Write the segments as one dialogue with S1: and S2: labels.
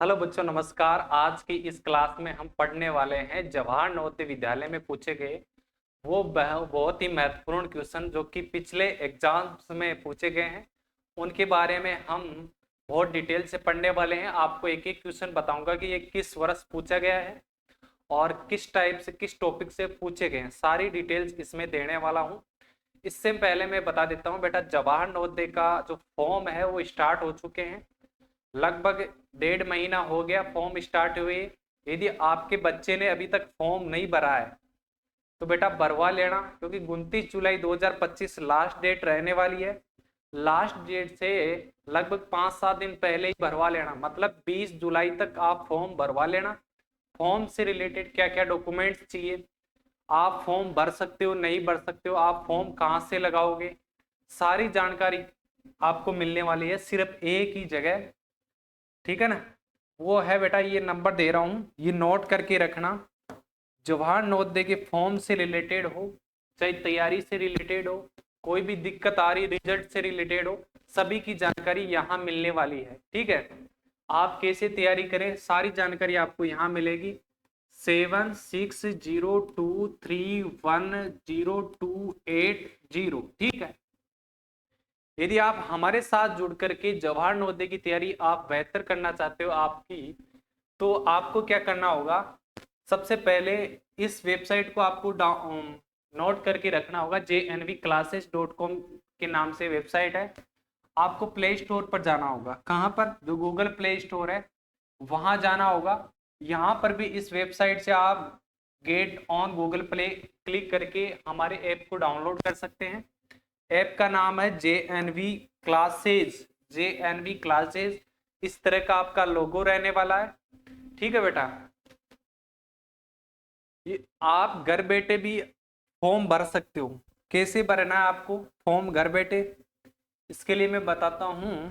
S1: Hello बच्चों, नमस्कार। आज की इस क्लास में हम पढ़ने वाले हैं जवाहर नवोदय विद्यालय में पूछे गए वो बहुत ही महत्वपूर्ण क्वेश्चन जो कि पिछले एग्जाम्स में पूछे गए हैं। उनके बारे में हम बहुत डिटेल से पढ़ने वाले हैं। आपको एक एक क्वेश्चन बताऊंगा कि ये किस वर्ष पूछा गया है और किस टाइप से, किस टॉपिक से पूछे गए हैं। सारी डिटेल्स इसमें देने वाला हूँ। इससे पहले मैं बता देता हूँ बेटा, जवाहर नवोदय का जो फॉर्म है वो स्टार्ट हो चुके हैं। लगभग 1.5 महीना हो गया फॉर्म स्टार्ट हुए। यदि आपके बच्चे ने अभी तक फॉर्म नहीं भरा है तो बेटा भरवा लेना, क्योंकि 29 जुलाई 2025 लास्ट डेट रहने वाली है। लास्ट डेट से लगभग 5-7 दिन पहले ही भरवा लेना, मतलब 20 जुलाई तक आप फॉर्म भरवा लेना। फॉर्म से रिलेटेड क्या क्या डॉक्यूमेंट्स चाहिए, आप फॉर्म भर सकते हो नहीं भर सकते हो, आप फॉर्म कहाँ से लगाओगे, सारी जानकारी आपको मिलने वाली है सिर्फ एक ही जगह। ठीक है ना। वो है बेटा, ये नंबर दे रहा हूँ, ये नोट करके रखना। जवाहर नवोदय के फॉर्म से रिलेटेड हो, चाहे तैयारी से रिलेटेड हो, कोई भी दिक्कत आ रही रिजल्ट से रिलेटेड हो, सभी की जानकारी यहाँ मिलने वाली है। ठीक है। आप कैसे तैयारी करें, सारी जानकारी आपको यहाँ मिलेगी। 7602310280। ठीक है। यदि आप हमारे साथ जुड़ करके जवाहर नवोदय की तैयारी आप बेहतर करना चाहते हो आपकी, तो आपको क्या करना होगा। सबसे पहले इस वेबसाइट को आपको नोट करके रखना होगा। JNVclasses.com के नाम से वेबसाइट है। आपको प्ले स्टोर पर जाना होगा। कहाँ पर? जो गूगल प्ले स्टोर है वहां जाना होगा। यहाँ पर भी इस वेबसाइट से आप get on Google play click करके हमारे ऐप को डाउनलोड कर सकते हैं। ऐप का नाम है JNV क्लासेज। JNV क्लासेज इस तरह का आपका लोगो रहने वाला है। ठीक है बेटा। ये आप घर बैठे भी फॉर्म भर सकते हो। कैसे भरना है आपको फॉर्म घर बैठे, इसके लिए मैं बताता हूं।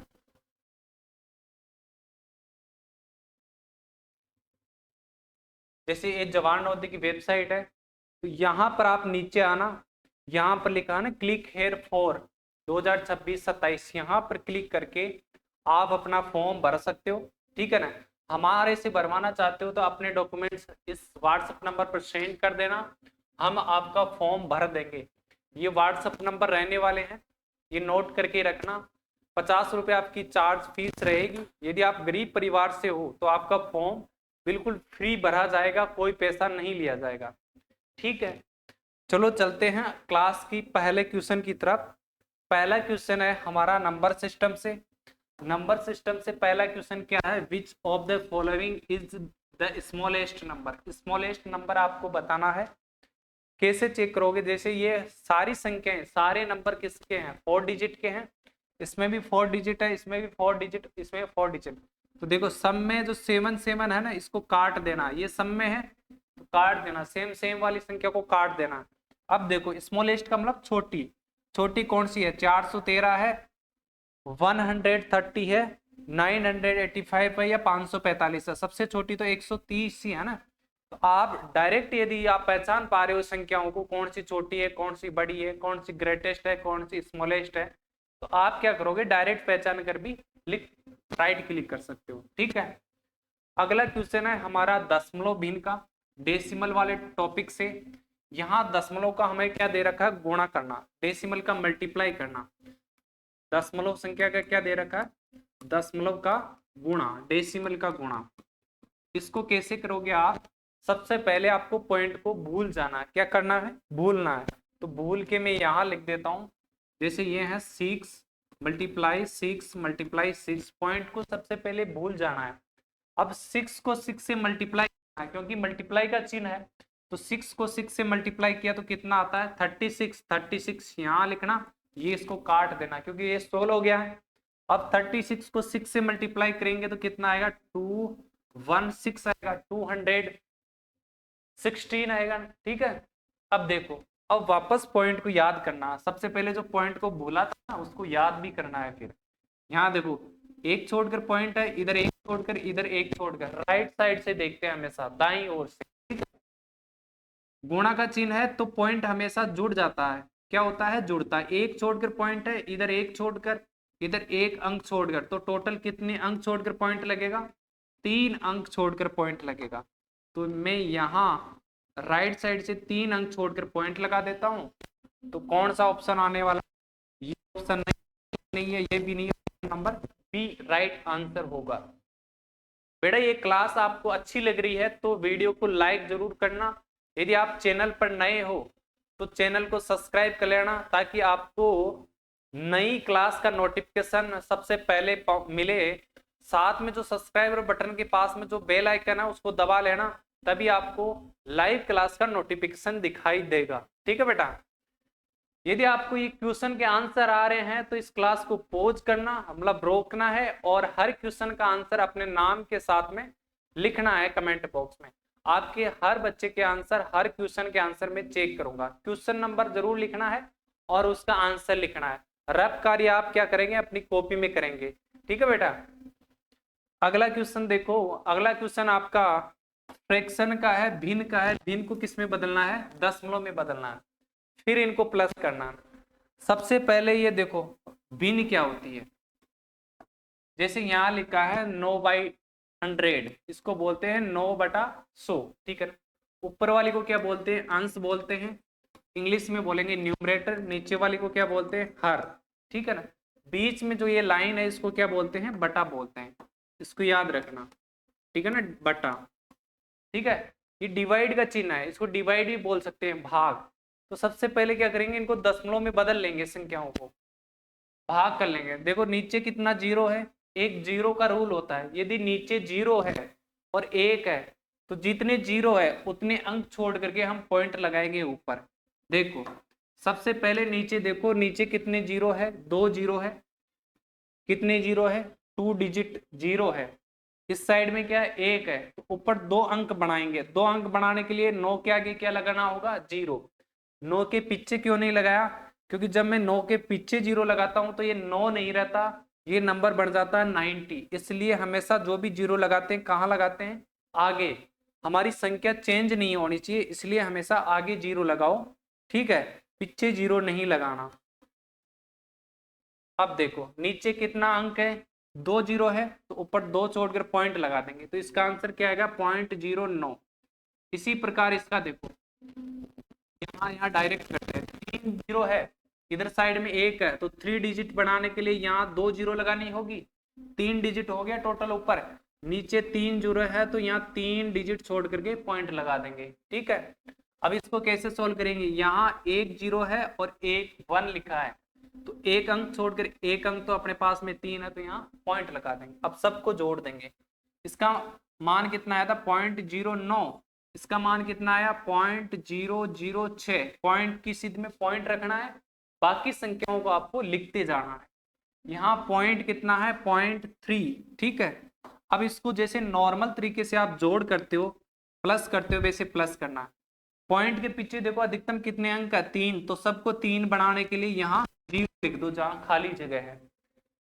S1: जैसे ये जवाहर नवोदय की वेबसाइट है, तो यहाँ पर आप नीचे आना। यहाँ पर लिखा है ना, क्लिक हेयर फॉर 2026-27। यहाँ पर क्लिक करके आप अपना फॉर्म भर सकते हो। ठीक है ना। हमारे से भरवाना चाहते हो तो अपने डॉक्यूमेंट्स इस व्हाट्सएप नंबर पर सेंड कर देना, हम आपका फॉर्म भर देंगे। ये व्हाट्सएप नंबर रहने वाले हैं, ये नोट करके रखना। 50 रुपये आपकी चार्ज फीस रहेगी। यदि आप गरीब परिवार से हो तो आपका फॉर्म बिल्कुल फ्री भरा जाएगा, कोई पैसा नहीं लिया जाएगा। ठीक है। चलो चलते हैं क्लास की पहले क्वेश्चन की तरफ। पहला क्वेश्चन है हमारा नंबर सिस्टम से। नंबर सिस्टम से पहला क्वेश्चन क्या है, which of the following is the smallest number. Smallest number आपको बताना है। कैसे चेक करोगे, जैसे ये सारी संख्याएं, सारे नंबर किसके हैं, 4 डिजिट के हैं। इसमें भी 4 डिजिट है, इसमें भी 4 डिजिट, इसमें 4 डिजिट। तो देखो सम में जो 7 7 है ना, इसको काट देना। ये सम में है तो काट देना, सेम सेम वाली संख्या को काट देना। अब देखो स्मॉलेस्ट का मतलब छोटी। छोटी कौन सी है, 413 है, 130 है, 985 है या 545 है। सबसे छोटी तो 130 ही है ना। तो आप डायरेक्ट यदि आप पहचान पा रहे हो संख्याओं को, कौन सी छोटी है, कौन सी बड़ी है, कौन सी ग्रेटेस्ट है, कौन सी स्मॉलेस्ट है, तो आप क्या करोगे, डायरेक्ट पहचान कर भी लिख राइट क्लिक कर सकते हो। ठीक है। अगला क्वेश्चन है हमारा दशमलव भिन्न का, डेसिमल वाले टॉपिक से। यहाँ दशमलव का हमें क्या दे रखा है, गुणा करना, डेसिमल का मल्टीप्लाई करना। दशमलव संख्या का क्या दे रखा है, दशमलव का गुणा, डेसिमल का गुणा। इसको कैसे करोगे आप, सबसे पहले आपको पॉइंट को भूल जाना है। क्या करना है, भूलना है। तो भूल के मैं यहाँ लिख देता हूँ। जैसे ये है 6 × 6 × 6, पॉइंट को सबसे पहले भूल जाना है। अब 6 को 6 से मल्टीप्लाई करना है, क्योंकि मल्टीप्लाई का चिन्ह है। तो 6 को 6 से मल्टीप्लाई किया तो कितना आता है, 36। 36 यहाँ लिखना, ये इसको काट देना क्योंकि ये 16 हो गया है। अब 36 को 6 से मल्टीप्लाई करेंगे तो कितना आएगा, 216 आएगा, 216 आएगा। ठीक है। अब देखो, अब वापस पॉइंट को याद करना। सबसे पहले जो पॉइंट को भूला था ना, उसको याद भी करना है। फिर यहाँ देखो, एक छोड़कर पॉइंट है, इधर एक छोड़कर, इधर एक छोड़कर, राइट साइड से देखते हैं हमेशा, दाईं ओर से। गुणा का चिन्ह है तो पॉइंट हमेशा जुड़ जाता है। क्या होता है, जुड़ता है। एक छोड़कर पॉइंट है, इधर एक छोड़कर, इधर एक अंक छोड़कर, तो टोटल कितने अंक छोड़कर पॉइंट लगेगा, 3 अंक छोड़कर पॉइंट लगेगा। तो मैं यहाँ राइट साइड से 3 अंक छोड़कर पॉइंट लगा देता हूँ। तो कौन सा ऑप्शन आने वाला? ये ऑप्शन नहीं है, ये भी नहीं है, नंबर बी राइट आंसर होगा। बेटा ये क्लास आपको अच्छी लग रही है तो वीडियो को लाइक जरूर करना। यदि आप चैनल पर नए हो तो चैनल को सब्सक्राइब कर लेना, ताकि आपको नई क्लास का नोटिफिकेशन सबसे पहले मिले। साथ में जो सब्सक्राइबर बटन के पास में जो बेल आइकन है उसको दबा लेना, तभी आपको लाइव क्लास का नोटिफिकेशन दिखाई देगा। ठीक है बेटा। यदि आपको ये क्वेश्चन के आंसर आ रहे हैं तो इस क्लास को पॉज करना, मतलब रोकना है, और हर क्वेश्चन का आंसर अपने नाम के साथ में लिखना है कमेंट बॉक्स में। आपके हर बच्चे के आंसर, हर क्वेश्चन के आंसर में चेक करूंगा। क्वेश्चन नंबर जरूर लिखना है और उसका आंसर लिखना है। रफ कार्य आप क्या करेंगे? अपनी कॉपी में करेंगे। ठीक है बेटा। अगला क्वेश्चन देखो। अगला क्वेश्चन आपका फ्रैक्शन का है, भिन्न का है। भिन्न को किस में बदलना है? दशमलव में बदलना है, फिर इनको प्लस करना है। सबसे पहले ये देखो भिन्न क्या होती है। जैसे यहां लिखा है 9/100, इसको बोलते हैं 9/100। ठीक है। ऊपर वाली को क्या बोलते हैं? अंश बोलते हैं, इंग्लिश में बोलेंगे न्यूमरेटर। नीचे वाली को क्या बोलते हैं? हर। ठीक है ना। बीच में जो ये लाइन है इसको क्या बोलते हैं? बटा बोलते हैं। इसको याद रखना। ठीक है ना, बटा। ठीक है। ये डिवाइड का चिन्ह है, इसको डिवाइड भी बोल सकते हैं, भाग। तो सबसे पहले क्या करेंगे? इनको दशमलव में बदल लेंगे, संख्याओं को भाग कर लेंगे। देखो नीचे कितना जीरो है, एक जीरो का रूल होता है। यदि नीचे जीरो है और एक है तो जितने जीरो है उतने अंक छोड़ करके हम पॉइंट लगाएंगे ऊपर। देखो सबसे पहले नीचे देखो, नीचे कितने जीरो है? 2 जीरो है। कितने जीरो है? 2 डिजिट जीरो है। इस साइड में क्या है? 1 है। तो ऊपर 2 अंक बनाएंगे। 2 अंक बनाने के लिए 9 के आगे क्या लगाना होगा? 0। 9 के पीछे क्यों नहीं लगाया? क्योंकि जब मैं 9 के पीछे 0 लगाता हूं तो ये 9 नहीं रहता, ये नंबर बन जाता है 90। इसलिए हमेशा जो भी 0 लगाते हैं कहाँ लगाते हैं? आगे। हमारी संख्या चेंज नहीं होनी चाहिए, इसलिए हमेशा आगे 0 लगाओ। ठीक है, पीछे 0 नहीं लगाना। अब देखो नीचे कितना अंक है? 2 जीरो है, तो ऊपर 2 छोड़कर पॉइंट लगा देंगे। तो इसका आंसर क्या आएगा? 0.09। इसी प्रकार इसका देखो, यहाँ डायरेक्ट करते हैं। 3 जीरो है, इधर साइड में 1 है, तो 3 डिजिट बनाने के लिए यहाँ 2 जीरो लगानी होगी। 3 डिजिट हो गया टोटल ऊपर। नीचे 3 जीरो है तो यहाँ 3 डिजिट छोड़ करके पॉइंट लगा देंगे। ठीक है। अब इसको कैसे सोल्व करेंगे? यहाँ 1 जीरो है और 1 1 लिखा है, तो 1 अंक छोड़कर 1 अंक तो अपने पास में 3 है, तो यहाँ पॉइंट लगा देंगे। अब सबको जोड़ देंगे। इसका मान कितना आया था? 0.09। इसका मान कितना आया? 0.006। पॉइंट की सीध में पॉइंट रखना है, बाकी संख्याओं को आपको लिखते जाना है। यहाँ पॉइंट कितना है? 0.3। ठीक है। अब इसको जैसे नॉर्मल तरीके से आप जोड़ करते हो, प्लस करते हो, वैसे प्लस करना है। पॉइंट के पीछे देखो अधिकतम कितने अंक है? 3। तो सबको 3 बनाने के लिए यहाँ 3 लिख दो जहाँ खाली जगह है।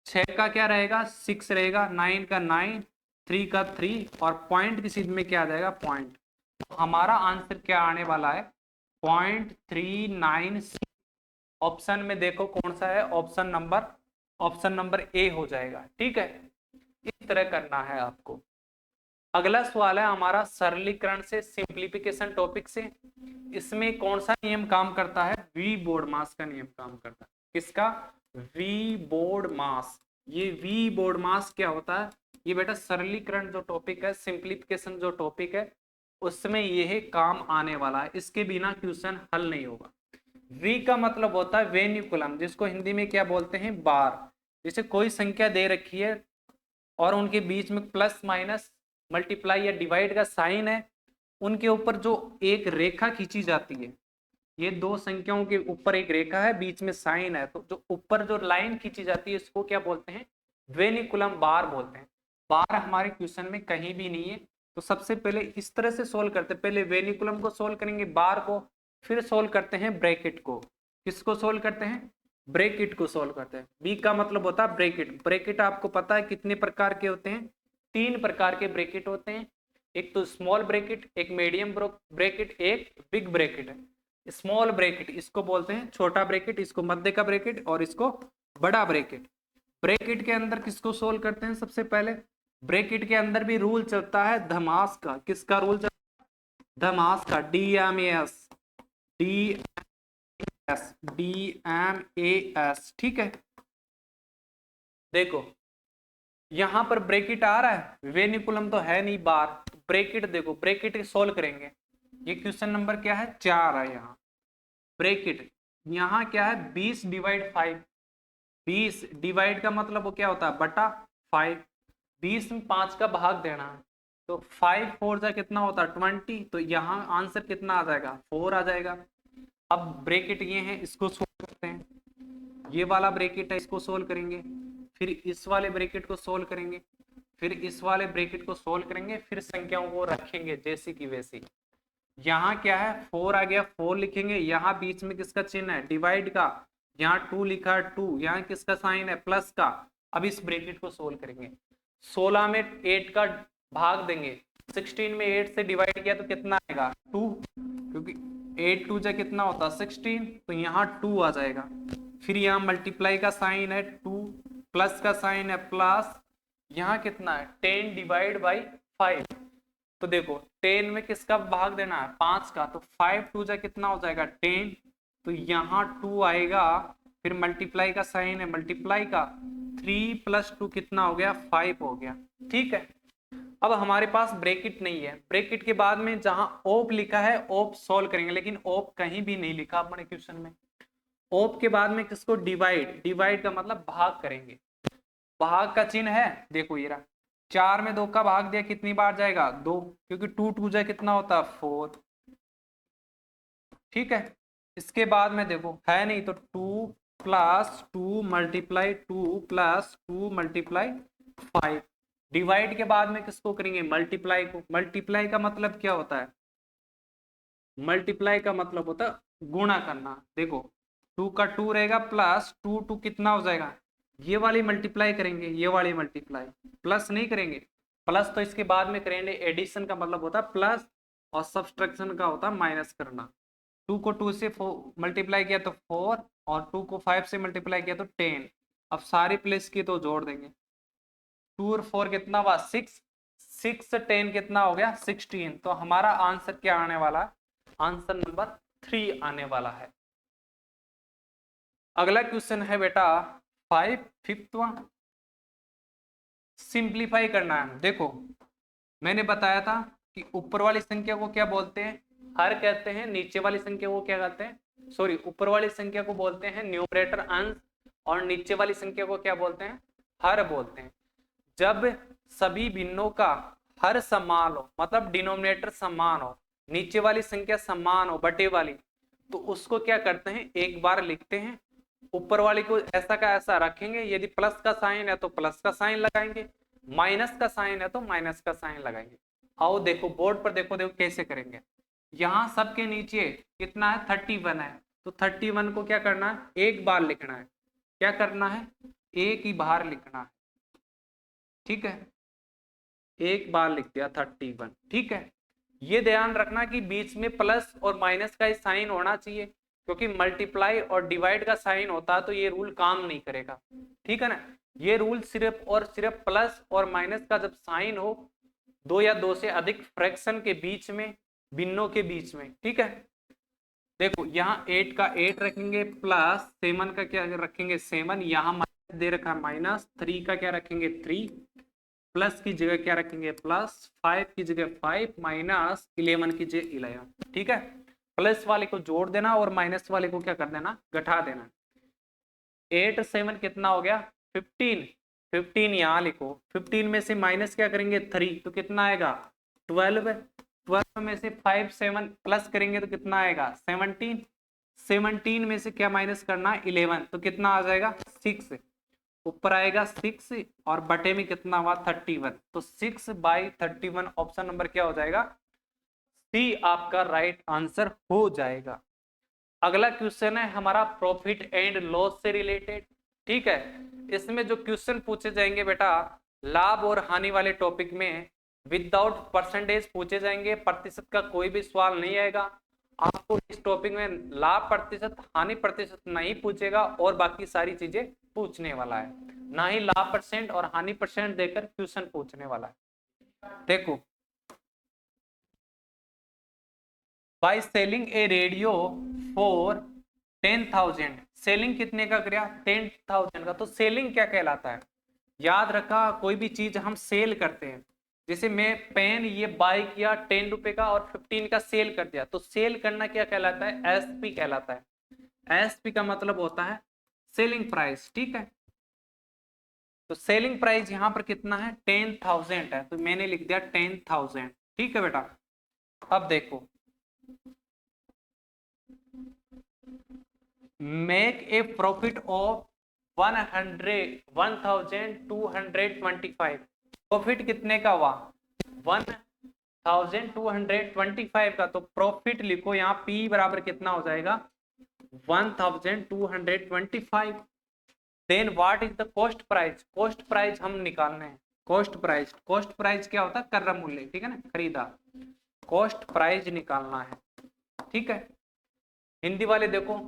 S1: 6 का क्या रहेगा? 6 रहेगा। 9 का 9, 3 का 3, और पॉइंट की सीध में क्या आ जाएगा? पॉइंट। तो हमारा आंसर क्या आने वाला है? 0.396। ऑप्शन में देखो कौन सा है? ऑप्शन नंबर ए हो जाएगा। ठीक है। इस तरह करना है आपको। अगला सवाल है हमारा सरलीकरण से, सिंप्लीफिकेशन टॉपिक से। इसमें कौन सा नियम काम करता है? वी बोर्ड मास का नियम काम करता है। किसका? वी बोर्ड मास। ये वी बोर्ड मास क्या होता है? ये बेटा सरलीकरण जो टॉपिक है, सिंप्लीफिकेशन जो टॉपिक है, उसमें यह काम आने वाला है। इसके बिना क्वेश्चन हल नहीं होगा। वी का मतलब होता है वेन्युकुलम, जिसको हिंदी में क्या बोलते हैं? बार। जैसे कोई संख्या दे रखी है और उनके बीच में प्लस माइनस मल्टीप्लाई या डिवाइड का साइन है, उनके ऊपर जो एक रेखा खींची जाती है, ये दो संख्याओं के ऊपर एक रेखा है, बीच में साइन है, तो जो ऊपर जो लाइन खींची जाती है इसको क्या बोलते हैं? वेनिकुलम बार बोलते हैं। बार हमारे क्वेश्चन में कहीं भी नहीं है। तो सबसे पहले इस तरह से सोल्व करते हैं। पहले वेनिकुलम को सोल्व करेंगे, बार को, फिर सोल्व करते हैं ब्रैकेट को। किसको सोल्व करते हैं? ब्रैकेट को सोल्व करते हैं। बी का मतलब होता है ब्रैकेट। ब्रैकेट आपको पता है कितने प्रकार के होते हैं? 3 प्रकार के ब्रैकेट होते हैं। एक तो स्मॉल ब्रैकेट, एक मीडियम ब्रैकेट, एक बिग ब्रैकेट है। स्मॉल ब्रैकेट इसको बोलते हैं छोटा ब्रैकेट, इसको मध्य का ब्रैकेट, और इसको बड़ा ब्रैकेट। ब्रैकेट के अंदर किसको सोल्व करते हैं? सबसे पहले ब्रैकेट के अंदर भी रूल चलता है धमास का। किसका रूल चलता है? धमास का। DMAS, DMAS, ठीक है। देखो यहां पर ब्रैकेट आ रहा है, वेनिकुलम तो है नहीं बाहर, ब्रैकेट देखो, ब्रैकेट सोल्व करेंगे। ये क्वेश्चन नंबर क्या है? 4 है। यहाँ ब्रैकेट, यहाँ क्या है? 20/5। 20 डिवाइड का मतलब वो क्या होता है? बटा 5। 20 में 5 का भाग देना है, तो 5 4 जा कितना होता है? 20। तो यहाँ आंसर कितना आ जाएगा? 4 आ जाएगा। अब ब्रैकेट ये है, इसको सोल्व करते हैं। ये वाला ब्रैकेट है, इसको सोल्व करेंगे, फिर इस वाले ब्रैकेट को सोल्व करेंगे, फिर इस वाले ब्रैकेट को सोल्व करेंगे, फिर संख्याओं को रखेंगे जैसी की वैसी। यहाँ क्या है? 4 आ गया, 4 लिखेंगे। यहाँ बीच में किसका चिन्ह है? डिवाइड का। यहाँ 2 लिखा है, 2। यहाँ किसका साइन है? प्लस का। अब इस ब्रैकेट को सोल्व करेंगे। 16 में 8 का भाग देंगे, 16 में 8 से डिवाइड किया तो कितना आएगा? 2, क्योंकि 8 2 जा कितना होता है? 16। तो यहाँ 2 आ जाएगा। फिर यहाँ मल्टीप्लाई का साइन है 2, प्लस का साइन है प्लस। यहाँ कितना है? 10/5। तो देखो 10 में किसका भाग देना है? 5 का। तो 5 2 जा कितना हो जाएगा? 10। तो यहाँ 2 आएगा, फिर मल्टीप्लाई का साइन है मल्टीप्लाई का, 3 + 2 कितना हो गया? 5 हो गया। ठीक है। अब हमारे पास ब्रैकेट नहीं है, ब्रैकेट के बाद में जहां ओप लिखा है ओप सॉल्व करेंगे, लेकिन ओप कहीं भी नहीं लिखा अपने क्वेश्चन में। ओप के बाद में किसको? डिवाइड। डिवाइड का मतलब भाग करेंगे। भाग का चिन्ह है, देखो ये रहा। 4 में 2 का भाग दिया, कितनी बार जाएगा? 2, क्योंकि 2 2 जा कितना होता है? 4। ठीक है। इसके बाद में देखो है नहीं, तो 2 + 2 × 2 + 2 × 5। डिवाइड के बाद में किसको करेंगे? मल्टीप्लाई को। मल्टीप्लाई का मतलब क्या होता है? मल्टीप्लाई का मतलब होता है गुणा करना। देखो 2 का 2 रहेगा, प्लस 2 2 कितना हो जाएगा? ये वाली मल्टीप्लाई करेंगे, ये वाली मल्टीप्लाई, प्लस नहीं करेंगे। प्लस तो इसके बाद में करेंगे। एडिशन का मतलब होता है प्लस, और सब्सट्रैक्शन का होता है माइनस करना। 2 को 2 से मल्टीप्लाई किया तो 4, और 2 को 5 से मल्टीप्लाई किया तो 10। अब सारी प्लेस की तो जोड़ देंगे। 2 और 4 कितना हुआ? 6। 6 से 10 कितना हो गया? 16। तो हमारा आंसर क्या आने वाला है? आंसर नंबर 3 आने वाला है। अगला क्वेश्चन है बेटा 5वां। सिंप्लीफाई करना है। देखो मैंने बताया था कि ऊपर वाली संख्या को क्या बोलते हैं? हर कहते हैं। नीचे वाली संख्या को क्या कहते हैं? सॉरी, ऊपर वाली संख्या को बोलते हैं न्यूमरेटर अंश, और नीचे वाली संख्या को क्या बोलते हैं? हर बोलते हैं। जब सभी भिन्नों का हर समान हो, मतलब डिनोमिनेटर समान हो, नीचे वाली संख्या समान हो बटे वाली, तो उसको क्या करते हैं? एक बार लिखते हैं, ऊपर वाली को ऐसा का ऐसा रखेंगे। यदि प्लस का साइन है तो प्लस का साइन लगाएंगे, माइनस का साइन है तो माइनस का साइन लगाएंगे। आओ देखो बोर्ड पर, देखो देखो कैसे करेंगे। यहाँ सबके नीचे कितना है? 31 है। तो 31 को क्या करना है? एक बार लिखना है। क्या करना है? एक ही बार लिखना है। ठीक है, एक बार लिख दिया 31। ठीक है। ये ध्यान रखना कि बीच में प्लस और माइनस का साइन होना चाहिए, क्योंकि मल्टीप्लाई और डिवाइड का साइन होता है तो ये रूल काम नहीं करेगा। ठीक है ना। ये रूल सिर्फ और सिर्फ प्लस और माइनस का जब साइन हो, 2 या 2 से अधिक फ्रैक्शन के बीच में, भिन्नों के बीच में। ठीक है। देखो यहाँ 8 का 8 रखेंगे, प्लस 7 का क्या रखेंगे? 7। यहाँ माइनस दे रखा है माइनस, 3 का क्या रखेंगे? 3। प्लस की जगह क्या रखेंगे? प्लस। 5 की जगह 5, माइनस 11 की जगह 11। ठीक है। प्लस वाले को जोड़ देना और माइनस वाले को क्या कर देना? घटा देना। 8 7 कितना हो गया? 15। 15 यहाँ लिखो। 15 में से माइनस क्या करेंगे? 3, तो कितना आएगा? 12। 12 में से 5 7 प्लस करेंगे तो कितना आएगा? 17। 17 में से क्या माइनस करना? 11, तो कितना आ जाएगा? 6। ऊपर आएगा 6, और बटे में कितना हुआ? 31। तो 6/31 ऑप्शन नंबर क्या हो जाएगा? सी आपका राइट आंसर हो जाएगा। अगला क्वेश्चन है हमारा प्रॉफिट एंड लॉस से रिलेटेड। ठीक है। इसमें जो क्वेश्चन पूछे जाएंगे बेटा, लाभ और हानि वाले टॉपिक में विदाउट परसेंटेज पूछे जाएंगे। प्रतिशत का कोई भी सवाल नहीं आएगा आपको इस टॉपिक में। लाभ प्रतिशत, हानि प्रतिशत नहीं पूछेगा, और बाकी सारी चीजें पूछने वाला है। ना ही लाभ परसेंट और हानि परसेंट देकर क्वेश्चन पूछने वाला है। देखो, by selling A radio for 10,000, selling कितने का किया? 10,000 का। तो सेलिंग क्या कहलाता है? याद रखा, कोई भी चीज हम सेल करते हैं, जैसे मैं पेन ये बाय किया 10 रुपए का और 15 का सेल कर दिया, तो सेल करना क्या कहलाता है? एसपी कहलाता है। एसपी का मतलब होता है सेलिंग प्राइस, ठीक है। तो सेलिंग प्राइस यहां पर कितना है? 10,000 है, तो मैंने लिख दिया 10,000, ठीक है बेटा। अब देखो, make a profit of 1,225, profit कितने का हुआ? 1,225 का। तो प्रॉफिट लिखो यहाँ, पी बराबर कितना हो जाएगा? 1,225। Then what is the cost price? Cost price हम निकालने हैं। कॉस्ट प्राइस, कॉस्ट प्राइस क्या होता है? क्रय मूल्य, ठीक है ना, खरीदा। कॉस्ट प्राइस निकालना है, ठीक है। हिंदी वाले देखो,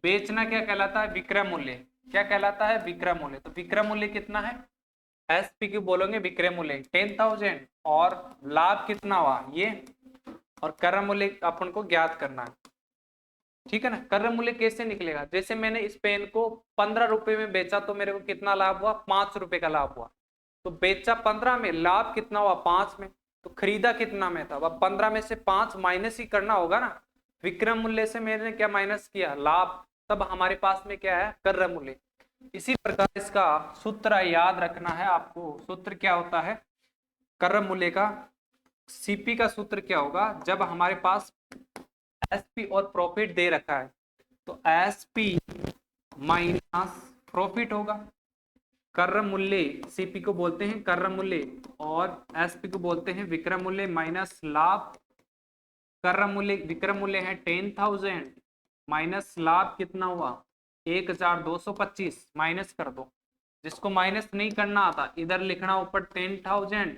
S1: बेचना क्या कहलाता है? विक्रय मूल्य। क्या कहलाता है? विक्रय मूल्य। तो विक्रय मूल्य कितना है? एसपी की बोलोगे विक्रय मूल्य 10,000, और लाभ कितना हुआ? ये। और क्रय मूल्य अपन को ज्ञात करना है, ठीक है ना। क्रय मूल्य कैसे निकलेगा? जैसे मैंने इस पेन को 15 रुपए में बेचा, तो मेरे को कितना लाभ हुआ? 5 रुपए का लाभ हुआ। तो बेचा 15 में, लाभ कितना हुआ? 5 में। तो खरीदा कितना में था? अब 15 में से 5 माइनस ही करना होगा ना। विक्रय मूल्य से मैंने क्या माइनस किया? लाभ। तब हमारे पास में क्या है? क्रय मूल्य। इसी प्रकार इसका सूत्र याद रखना है आपको। सूत्र क्या होता है क्रय मूल्य का? सीपी का सूत्र क्या होगा? जब हमारे पास एसपी और प्रॉफिट दे रखा है, तो एसपी माइनस प्रॉफिट होगा। क्रय मूल्य, सीपी को बोलते हैं क्रय मूल्य, और एसपी को बोलते हैं विक्रय मूल्य माइनस लाभ। क्रय मूल्य, विक्रय मूल्य है 10,000 माइनस लाभ कितना हुआ? 1,225, माइनस कर दो। जिसको माइनस नहीं करना आता, इधर लिखना ऊपर 10,000,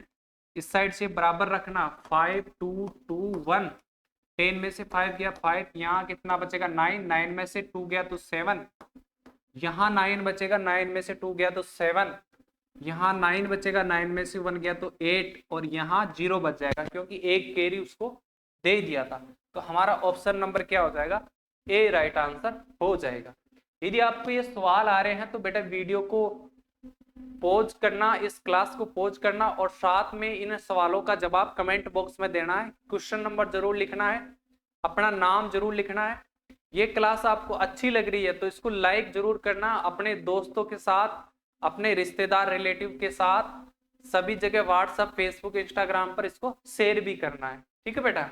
S1: इस साइड से बराबर रखना 5,221। 10 में से 5 गया 5, यहाँ कितना बचेगा? 9, 9 में से 2 गया तो 7, यहाँ 9 बचेगा, 9 में से 2 गया तो 7, यहाँ 9 बचेगा, 9 में से 1 गया तो 8, और यहाँ 0 बच जाएगा क्योंकि एक कैरी उसको दे दिया था। तो हमारा ऑप्शन नंबर क्या हो जाएगा? ए राइट आंसर हो जाएगा। यदि आपको ये सवाल आ रहे हैं तो बेटा वीडियो को पॉज करना, इस क्लास को पॉज करना, और साथ में इन सवालों का जवाब कमेंट बॉक्स में देना है। क्वेश्चन नंबर जरूर लिखना है, अपना नाम जरूर लिखना है। ये क्लास आपको अच्छी लग रही है तो इसको लाइक जरूर करना, अपने दोस्तों के साथ, अपने रिश्तेदार रिलेटिव के साथ, सभी जगह व्हाट्सएप, फेसबुक, इंस्टाग्राम पर इसको शेयर भी करना है, ठीक है बेटा।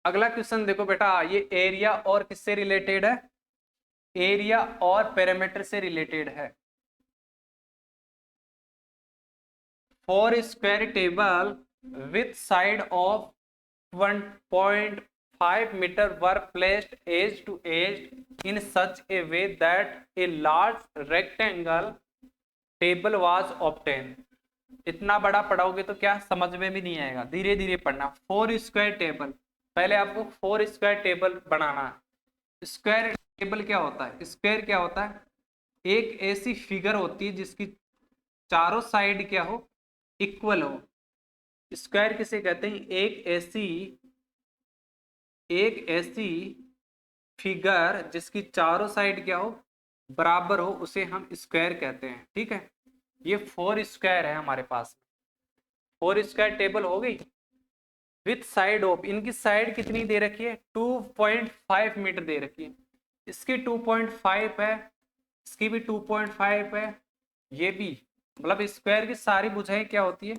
S1: अगला क्वेश्चन देखो बेटा, ये एरिया और किससे रिलेटेड है? एरिया और पेरीमीटर से रिलेटेड है। 4 square table with side of 1.5 meter were placed edge to edge in such a way that a large rectangle table was obtained. इतना बड़ा पढ़ोगे तो क्या समझ में भी नहीं आएगा, धीरे धीरे पढ़ना। 4 स्क्वायर टेबल, पहले आपको 4 स्क्वायर टेबल बनाना है। स्क्वायर टेबल क्या होता है? स्क्वायर क्या होता है? एक ऐसी फिगर होती है जिसकी चारों साइड क्या हो? इक्वल हो। स्क्वायर किसे कहते हैं? एक ऐसी फिगर जिसकी चारों साइड क्या हो? बराबर हो, उसे हम स्क्वायर कहते हैं, ठीक है। ये 4 स्क्वायर है हमारे पास। 4 स्क्वायर टेबल हो गई विथ साइड ऑफ, इनकी साइड कितनी दे रखी है? 2.5 मीटर दे रखी है। इसकी 2.5 है, इसकी भी 2.5 है, ये भी। मतलब स्क्वायर की सारी भुजाएं क्या होती है?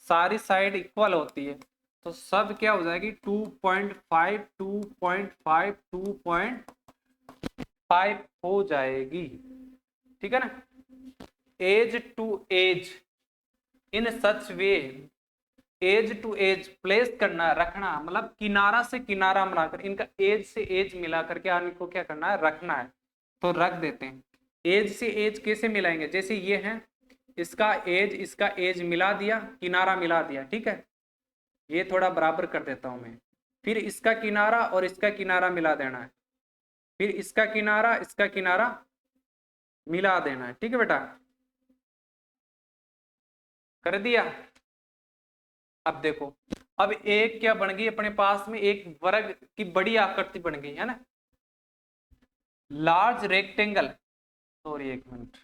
S1: सारी साइड इक्वल होती है, तो सब क्या हो जाएगी? 2.5 2.5 2.5 हो जाएगी, ठीक है ना। Edge to edge in such way, edge to edge place करना, रखना, मतलब किनारा से किनारा मिलाकर, इनका एज से एज मिला करके इनको क्या करना है? रखना है। तो रख देते हैं। एज से एज कैसे मिलाएंगे? जैसे ये है, इसका एज मिला दिया, किनारा मिला दिया, ठीक है। ये थोड़ा बराबर कर देता हूं मैं। फिर इसका किनारा और इसका किनारा मिला देना है। फिर इसका किनारा मिला देना है, ठीक है बेटा, कर दिया। अब देखो, अब एक क्या बन गई अपने पास में, एक वर्ग की बड़ी आकृति बन गई है ना, लार्ज रेक्टेंगल, सॉरी एक मिनट,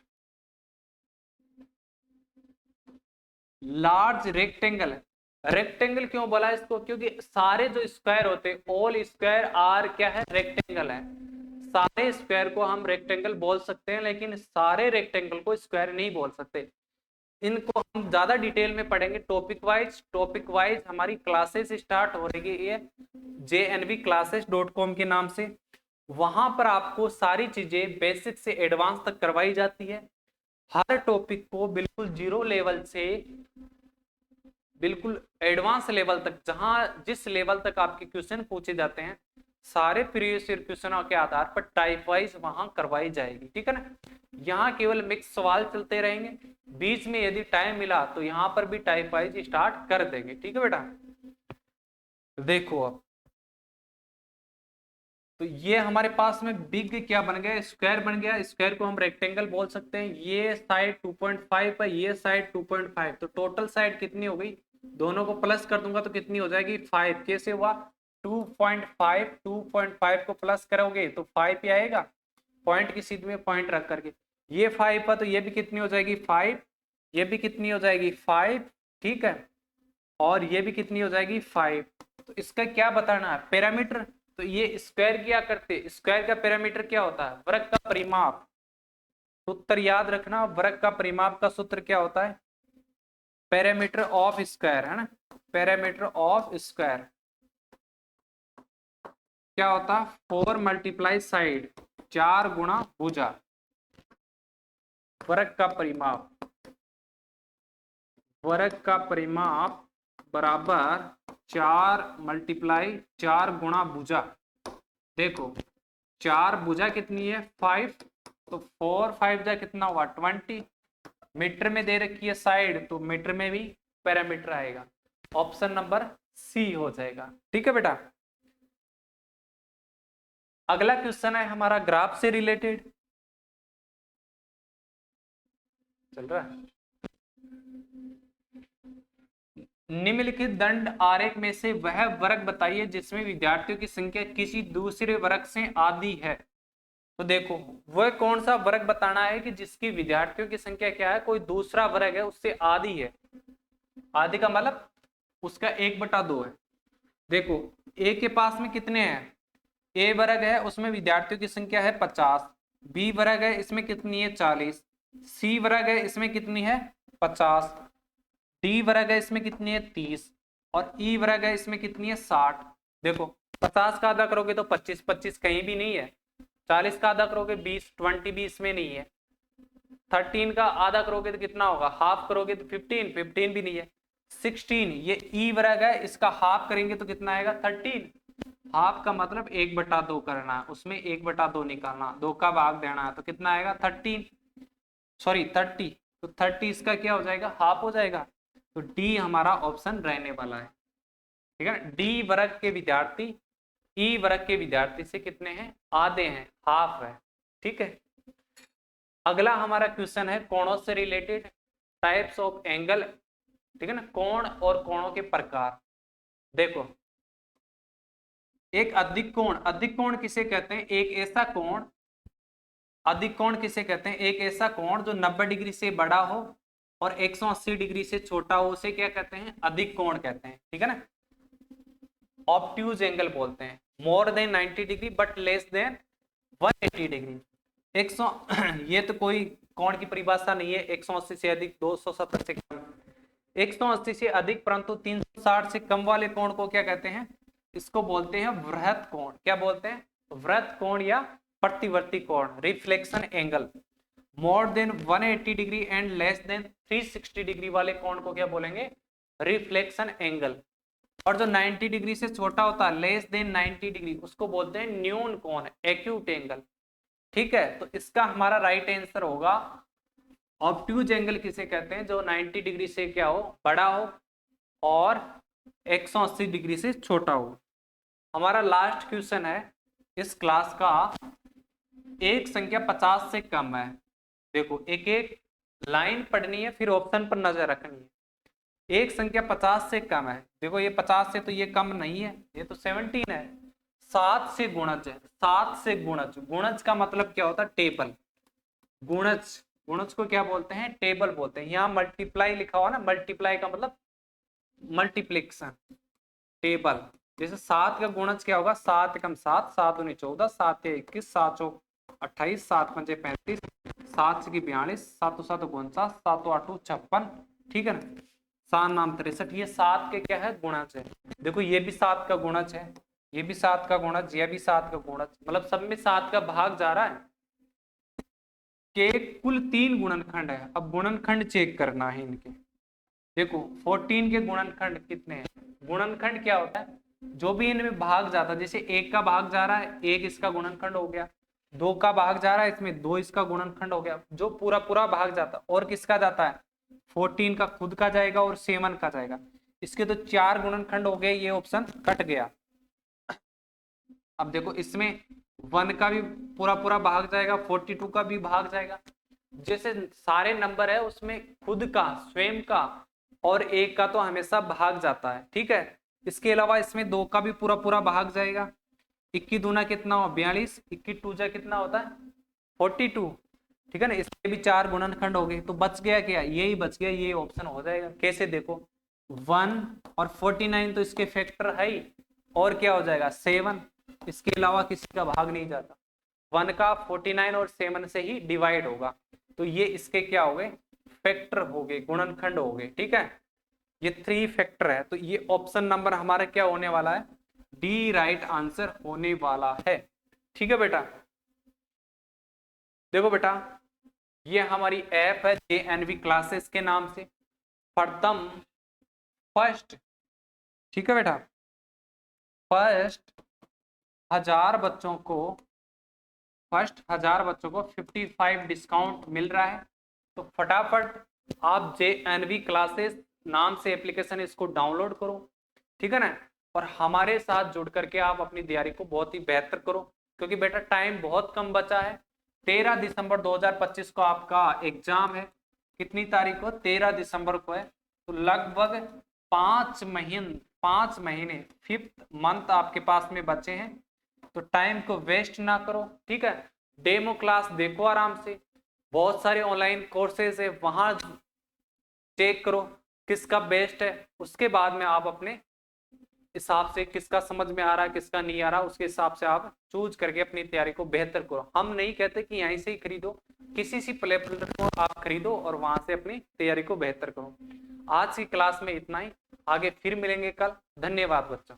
S1: लार्ज रेक्टेंगल। रेक्टेंगल क्यों बोला इसको, क्योंकि सारे जो स्क्वायर होते हैं, ऑल स्क्वायर आर क्या है, रेक्टेंगल है। सारे स्क्वायर को हम रेक्टेंगल बोल सकते हैं, लेकिन सारे रेक्टेंगल को स्क्वायर नहीं बोल सकते। इनको हम ज्यादा डिटेल में पढ़ेंगे टॉपिक वाइज। टॉपिक वाइज हमारी क्लासेस स्टार्ट हो रही है JNVclasses.com के नाम से। वहां पर आपको सारी चीजें बेसिक से एडवांस तक करवाई जाती है। हर टॉपिक को बिल्कुल जीरो लेवल से बिल्कुल एडवांस लेवल तक, जहां जिस लेवल तक आपके क्वेश्चन पूछे जाते हैं, सारे प्रीवियस ईयर क्वेश्चनों के आधार पर टाइप वाइज वहां करवाई जाएगी, ठीक है ना। यहाँ केवल मिक्स सवाल चलते रहेंगे, बीच में यदि टाइम मिला तो यहाँ पर भी टाइप वाइज स्टार्ट कर देंगे, ठीक है बेटा। देखो अब तो ये हमारे पास में बिग क्या बन गया, स्क्वायर बन गया। स्क्वायर को हम रेक्टेंगल बोल सकते हैं। ये साइड 2.5 है, ये साइड 2.5, तो टोटल साइड कितनी हो गई, दोनों को प्लस कर दूंगा तो कितनी हो जाएगी 5। कैसे हुआ, 2.5 को प्लस करोगे तो 5 ही आएगा, पॉइंट की सीध में पॉइंट रख करके। ये 5 है तो ये भी कितनी हो जाएगी 5, ये भी कितनी हो जाएगी 5, ठीक है, और ये भी कितनी हो जाएगी 5। तो इसका क्या बताना है, पैरामीटर। तो ये स्क्वायर क्या करते, स्क्वायर का पैरामीटर क्या होता है, वर्ग का परिमाप। सूत्र याद रखना, वर्ग का परिमाप का सूत्र क्या होता है, पैरामीटर ऑफ स्क्वायर, है ना। पैरामीटर ऑफ स्क्वायर क्या होता है, 4 मल्टीप्लाई साइड, 4 गुणा भुजा। वर्ग का परिमाप, वर्ग का परिमाप बराबर 4 मल्टीप्लाई 4 गुणा भुजा। देखो 4 भुजा कितनी है 5, तो 4 5 जा कितना हुआ 20। मीटर में दे रखी है साइड, तो मीटर में भी पैरामीटर आएगा। ऑप्शन नंबर सी हो जाएगा, ठीक है बेटा। अगला क्वेश्चन है हमारा ग्राफ से रिलेटेड, चल रहा है। निम्नलिखित दंड आरेख में से वह वर्ग बताइए जिसमें विद्यार्थियों की संख्या किसी दूसरे वर्ग से आधी है। तो देखो वह कौन सा वर्ग बताना है कि जिसकी विद्यार्थियों की संख्या क्या है, कोई दूसरा वर्ग है उससे आधी है। आधी का मतलब उसका 1/2 है। देखो ए के पास में कितने हैं, ए वर्ग है उसमें विद्यार्थियों की संख्या है 50, बी वर्ग है इसमें कितनी है 40, सी वर्ग है इसमें कितनी है 50, डी वर्ग है इसमें कितनी है 30, और ई वर्ग है इसमें कितनी है 60। देखो 50 का आधा करोगे तो 25, 25 कहीं भी नहीं है। 40 का आधा करोगे 20, 20 भी इसमें नहीं है। 13 का आधा करोगे तो कितना होगा, हाफ करोगे तो 15, 15 भी नहीं है। 16 ये ई वर्ग है, इसका हाफ करेंगे तो कितना आएगा 13। हाफ का मतलब 1/2 करना है, उसमें 1/2 निकालना, 2 का भाग देना है, तो कितना आएगा 13, सॉरी 30। तो 30 इसका क्या हो जाएगा, हाफ हो जाएगा। तो डी हमारा ऑप्शन रहने वाला है, ठीक है। डी वर्ग के विद्यार्थी ई वर्ग के विद्यार्थी से कितने हैं, आधे हैं, हाफ है, ठीक है। अगला हमारा क्वेश्चन है कोणों से रिलेटेड, टाइप्स ऑफ एंगल, ठीक है ना, कोण और कोणों के प्रकार। देखो एक अधिक कोण, अधिक कोण किसे कहते हैं, एक ऐसा कोण, अधिक कोण किसे कहते हैं, एक ऐसा कोण जो 90 डिग्री से बड़ा हो और 180 डिग्री से छोटा हो, उसे क्या कहते हैं, अधिक कोण कहते हैं, ठीक है ना। ऑब्ट्यूज एंगल बोलते हैं, more than 90 degree but less than 180 degree. 100 ये तो कोई कोण की परिभाषा नहीं है, 180 से अधिक, 270 से कम, 180 से अधिक परंतु 360 से कम वाले कोण को क्या कहते हैं, इसको बोलते हैं वृहत कोण। क्या बोलते हैं, वृहत कोण या प्रतिवर्ती कोण, reflection angle. More than 180 degree and less than 360 degree वाले कोण को क्या बोलेंगे, रिफ्लेक्शन एंगल। और जो 90 डिग्री से छोटा होता है, लेस देन 90 डिग्री, उसको बोलते हैं न्यून कोण, एक्यूट एंगल, ठीक है। तो इसका हमारा राइट आंसर होगा ऑब्ट्यूज एंगल किसे कहते हैं, जो 90 डिग्री से क्या हो, बड़ा हो और 180 डिग्री से छोटा हो। हमारा लास्ट क्वेश्चन है इस क्लास का, एक संख्या 50 से कम है देखो एक एक लाइन पढ़नी है, फिर ऑप्शन पर नजर रखनी है। एक संख्या 50 से कम है, देखो ये 50 से तो ये कम नहीं है, ये तो 17 है। 7 से गुणज है, 7 से गुणज, गुणज का मतलब क्या होता है? टेबल। गुणज, गुणज को क्या बोलते हैं? टेबल बोलते हैं। यहाँ मल्टीप्लाई लिखा हुआ ना, मल्टीप्लाई का मतलब मल्टीप्लिकेशन, टेबल। जैसे 7 का गुणज क्या होगा? 7 एकम 7, 7 दूनी 14, 7 21, 7 चौक 28, 7 पंजे 35, 7 छकी 42, 7 7 49, 7 8 56, ठीक है ना? 7 नाम 63, ये 7 के क्या है? गुणज है। देखो ये भी 7 का गुणज है, ये भी 7 का गुणज, ये भी 7 का गुणज, मतलब सब में 7 का भाग जा रहा है। के कुल 3 गुणनखंड है। अब गुणनखंड चेक करना है इनके। देखो 14 के गुणनखंड कितने हैं? गुणनखंड क्या होता है? जो भी इनमें भाग जाता है, जैसे 1 का भाग जा रहा है, 1 इसका गुणनखंड हो गया। 2 का भाग जा रहा है, इसमें 2 इसका गुणनखंड हो गया। जो पूरा पूरा भाग जाता है, और किसका जाता है? 14 का खुद का जाएगा और 7 का जाएगा। इसके तो 4 गुणनखंड हो गए, ये ऑप्शन कट गया। अब देखो इसमें 1 का भी पूरा पूरा भाग जाएगा, 42 का भी भाग जाएगा। जैसे सारे नंबर है उसमें खुद का, स्वयं का और 1 का तो हमेशा भाग जाता है, ठीक है। इसके अलावा इसमें 2 का भी पूरा पूरा भाग जाएगा। 21 दूना कितना हो? 42, 21 टूजा कितना होता है? 42, ठीक है ना। इसके भी 4 गुणनखंड हो गए, तो बच गया क्या? यही बच गया, ये ऑप्शन हो जाएगा। कैसे? देखो 1 और 49 तो इसके फैक्टर है ही, और क्या हो जाएगा? 7। इसके अलावा किसी का भाग नहीं जाता। 1 का 49 और 7 से ही डिवाइड होगा, तो ये इसके क्या हो गए? फैक्टर हो गए, गुणनखंड हो गए, ठीक है। ये 3 फैक्टर है, तो ये ऑप्शन नंबर हमारा क्या होने वाला है? डी राइट आंसर होने वाला है, ठीक है बेटा। देखो बेटा ये हमारी ऐप है JNV क्लासेस के नाम से, प्रथम फर्स्ट, ठीक है बेटा। फर्स्ट 1000 बच्चों को 55 डिस्काउंट मिल रहा है। तो फटाफट आप JNV क्लासेस नाम से एप्लीकेशन इसको डाउनलोड करो, ठीक है ना। और हमारे साथ जुड़ करके आप अपनी तैयारी को बहुत ही बेहतर करो, क्योंकि बेटा टाइम बहुत कम बचा है। 13 दिसंबर 2025 को आपका एग्जाम है। कितनी तारीख को? 13 दिसंबर को है। तो लगभग 5 महीने 5th मंथ आपके पास में बचे हैं, तो टाइम को वेस्ट ना करो, ठीक है। डेमो क्लास देखो आराम से, बहुत सारे ऑनलाइन कोर्सेज है, वहां चेक करो किसका बेस्ट है। उसके बाद में आप अपने हिसाब से किसका समझ में आ रहा है किसका नहीं आ रहा, उसके हिसाब से आप चूज करके अपनी तैयारी को बेहतर करो। हम नहीं कहते कि यहीं से ही खरीदो, किसी सी प्लेटफॉर्म को आप खरीदो और वहां से अपनी तैयारी को बेहतर करो। आज की क्लास में इतना ही, आगे फिर मिलेंगे कल। धन्यवाद बच्चों।